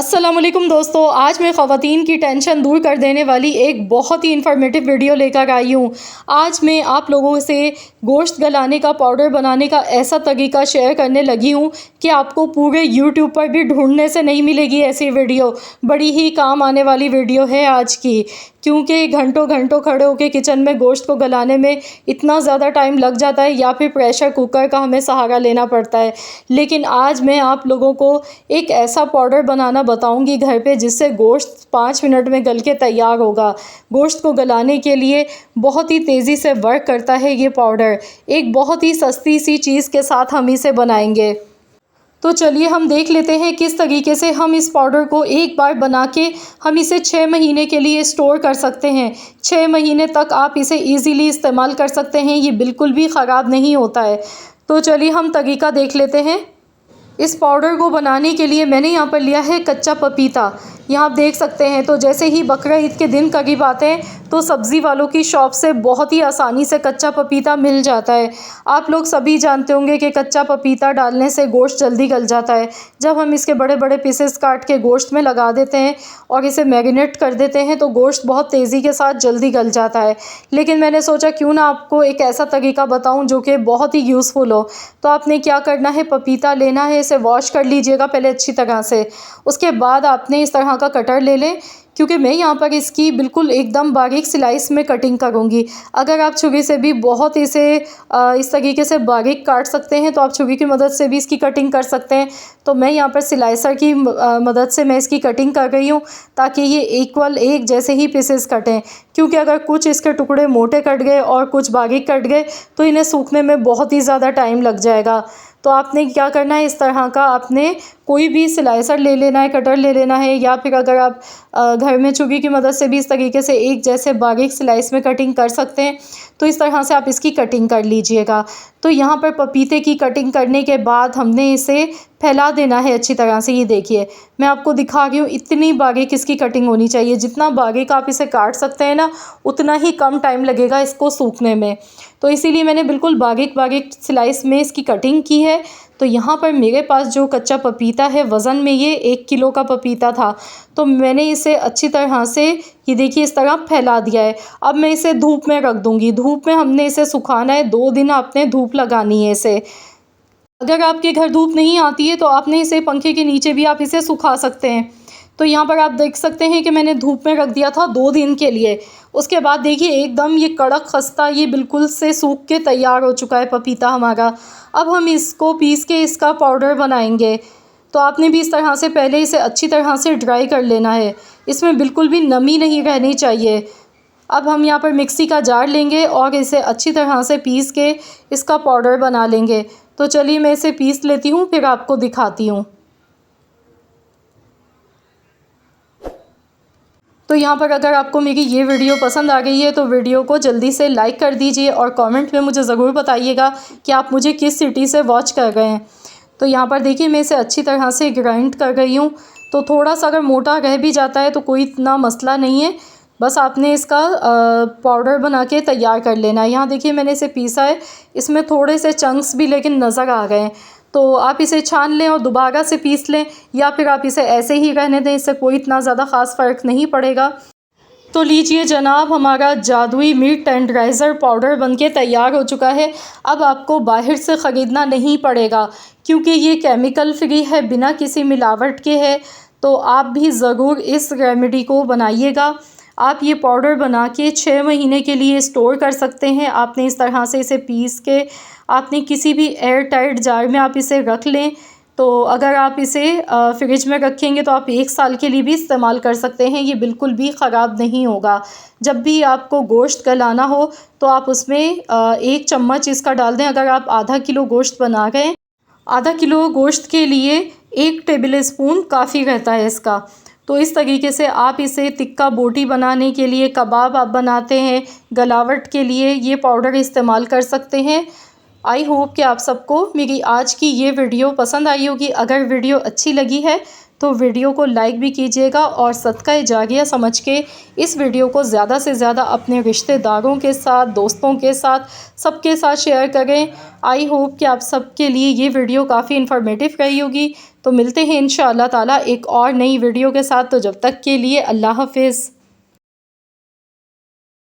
अस्सलामुअलैकुम दोस्तों, आज मैं ख़वातीन की टेंशन दूर कर देने वाली एक बहुत ही इन्फॉर्मेटिव वीडियो लेकर आई हूँ। आज मैं आप लोगों से गोश्त गलाने का पाउडर बनाने का ऐसा तरीका शेयर करने लगी हूँ कि आपको पूरे यूट्यूब पर भी ढूंढने से नहीं मिलेगी ऐसी वीडियो। बड़ी ही काम आने वाली वीडियो है आज की, क्योंकि घंटों घंटों खड़े होकर किचन में गोश्त को गलाने में इतना ज़्यादा टाइम लग जाता है या फिर प्रेशर कुकर का हमें सहारा लेना पड़ता है। लेकिन आज मैं आप लोगों को एक ऐसा पाउडर बनाना बताऊंगी घर पे, जिससे गोश्त 5 मिनट में गल के तैयार होगा। गोश्त को गलाने के लिए बहुत ही तेज़ी से वर्क करता है ये पाउडर। एक बहुत ही सस्ती सी चीज़ के साथ हम इसे बनाएंगे। तो चलिए हम देख लेते हैं किस तरीके से हम इस पाउडर को एक बार बना के हम इसे 6 महीने के लिए स्टोर कर सकते हैं। 6 महीने तक आप इसे इजीली इस्तेमाल कर सकते हैं, ये बिल्कुल भी ख़राब नहीं होता है। तो चलिए हम तरीका देख लेते हैं। इस पाउडर को बनाने के लिए मैंने यहाँ पर लिया है कच्चा पपीता। यहाँ आप देख सकते हैं। तो जैसे ही बकरा ईद के दिन करीब आते हैं तो सब्ज़ी वालों की शॉप से बहुत ही आसानी से कच्चा पपीता मिल जाता है। आप लोग सभी जानते होंगे कि कच्चा पपीता डालने से गोश्त जल्दी गल जाता है। जब हम इसके बड़े बड़े पीसेस काट के गोश्त में लगा देते हैं और इसे मैरिनेट कर देते हैं तो गोश्त बहुत तेज़ी के साथ जल्दी गल जाता है। लेकिन मैंने सोचा क्यों ना आपको एक ऐसा तरीका बताऊं जो कि बहुत ही यूज़फुल हो। तो आपने क्या करना है, पपीता लेना है, इसे वॉश कर लीजिएगा पहले अच्छी तरह से। उसके बाद आपने इस तरह का कटर ले लें, क्योंकि मैं यहाँ पर इसकी बिल्कुल एकदम बारीक स्लाइस में कटिंग करूँगी। अगर आप छुरी से भी बहुत इसे इस तरीके से बारीक काट सकते हैं तो आप छुरी की मदद से भी इसकी कटिंग कर सकते हैं। तो मैं यहाँ पर स्लाइसर की मदद से मैं इसकी कटिंग कर रही हूँ, ताकि ये इक्वल एक जैसे ही पीसेस कटें। क्योंकि अगर कुछ इसके टुकड़े मोटे कट गए और कुछ बारीक कट गए तो इन्हें सूखने में बहुत ही ज़्यादा टाइम लग जाएगा। तो आपने क्या करना है, इस तरह का आपने कोई भी स्लाइसर ले लेना है, कटर ले लेना है, या फिर अगर आप घर में छुरी की मदद से भी इस तरीके से एक जैसे बारीक स्लाइस में कटिंग कर सकते हैं। तो इस तरह से आप इसकी कटिंग कर लीजिएगा। तो यहाँ पर पपीते की कटिंग करने के बाद हमने इसे फैला देना है अच्छी तरह से। ये देखिए मैं आपको दिखा रही हूँ, इतनी बारीक इसकी कटिंग होनी चाहिए। जितना बारीक आप इसे काट सकते हैं ना, उतना ही कम टाइम लगेगा इसको सूखने में। तो इसीलिए मैंने बिल्कुल बारीक बारीक स्लाइस में इसकी कटिंग की है। तो यहाँ पर मेरे पास जो कच्चा पपीता है, वज़न में ये 1 किलो का पपीता था। तो मैंने इसे अच्छी तरह से ये देखिए इस तरह फैला दिया है। अब मैं इसे धूप में रख दूँगी। धूप में हमने इसे सुखाना है, 2 दिन आपने धूप लगानी है इसे। अगर आपके घर धूप नहीं आती है तो आपने इसे पंखे के नीचे भी आप इसे सुखा सकते हैं। तो यहाँ पर आप देख सकते हैं कि मैंने धूप में रख दिया था 2 दिन के लिए। उसके बाद देखिए एकदम ये कड़क खस्ता ये बिल्कुल से सूख के तैयार हो चुका है पपीता हमारा। अब हम इसको पीस के इसका पाउडर बनाएंगे। तो आपने भी इस तरह से पहले इसे अच्छी तरह से ड्राई कर लेना है। इसमें बिल्कुल भी नमी नहीं रहनी चाहिए। अब हम यहाँ पर मिक्सी का जार लेंगे और इसे अच्छी तरह से पीस के इसका पाउडर बना लेंगे। तो चलिए मैं इसे पीस लेती हूँ, फिर आपको दिखाती हूँ। तो यहाँ पर अगर आपको मेरी ये वीडियो पसंद आ गई है तो वीडियो को जल्दी से लाइक कर दीजिए और कमेंट में मुझे ज़रूर बताइएगा कि आप मुझे किस सिटी से वॉच कर रहे हैं। तो यहाँ पर देखिए मैं इसे अच्छी तरह से ग्राइंड कर रही हूँ। तो थोड़ा सा अगर मोटा रह भी जाता है तो कोई इतना मसला नहीं है, बस आपने इसका पाउडर बना के तैयार कर लेना है। यहाँ देखिए मैंने इसे पीसा है, इसमें थोड़े से चंक्स भी लेकिन नज़र आ गए हैं। तो आप इसे छान लें और दोबारा से पीस लें, या फिर आप इसे ऐसे ही रहने दें, इससे कोई इतना ज़्यादा ख़ास फ़र्क नहीं पड़ेगा। तो लीजिए जनाब, हमारा जादुई मीट टेंडराइज़र पाउडर बनके तैयार हो चुका है। अब आपको बाहर से ख़रीदना नहीं पड़ेगा, क्योंकि ये केमिकल फ्री है, बिना किसी मिलावट के है। तो आप भी ज़रूर इस रेमेडी को बनाइएगा। आप ये पाउडर बना के 6 महीने के लिए स्टोर कर सकते हैं। आपने इस तरह से इसे पीस के आपने किसी भी एयर टाइट जार में आप इसे रख लें। तो अगर आप इसे फ्रिज में रखेंगे तो आप 1 साल के लिए भी इस्तेमाल कर सकते हैं। ये बिल्कुल भी ख़राब नहीं होगा। जब भी आपको गोश्त गलाना हो तो आप उसमें 1 चम्मच इसका डाल दें। अगर आप आधा किलो गोश्त बना रहे हैं, आधा किलो गोश्त के लिए 1 टेबल स्पून काफ़ी रहता है इसका। तो इस तरीके से आप इसे तिक्का बोटी बनाने के लिए, कबाब आप बनाते हैं, गलावट के लिए ये पाउडर इस्तेमाल कर सकते हैं। आई होप कि आप सबको मेरी आज की ये वीडियो पसंद आई होगी। अगर वीडियो अच्छी लगी है तो वीडियो को लाइक भी कीजिएगा और सदका जारिया समझ के इस वीडियो को ज़्यादा से ज़्यादा अपने रिश्तेदारों के साथ, दोस्तों के साथ, सबके साथ शेयर करें। आई होप कि आप सबके लिए ये वीडियो काफ़ी इन्फॉर्मेटिव रही होगी। तो मिलते हैं इंशाअल्लाह ताला एक और नई वीडियो के साथ। तो जब तक के लिए अल्लाह हाफ़िज़।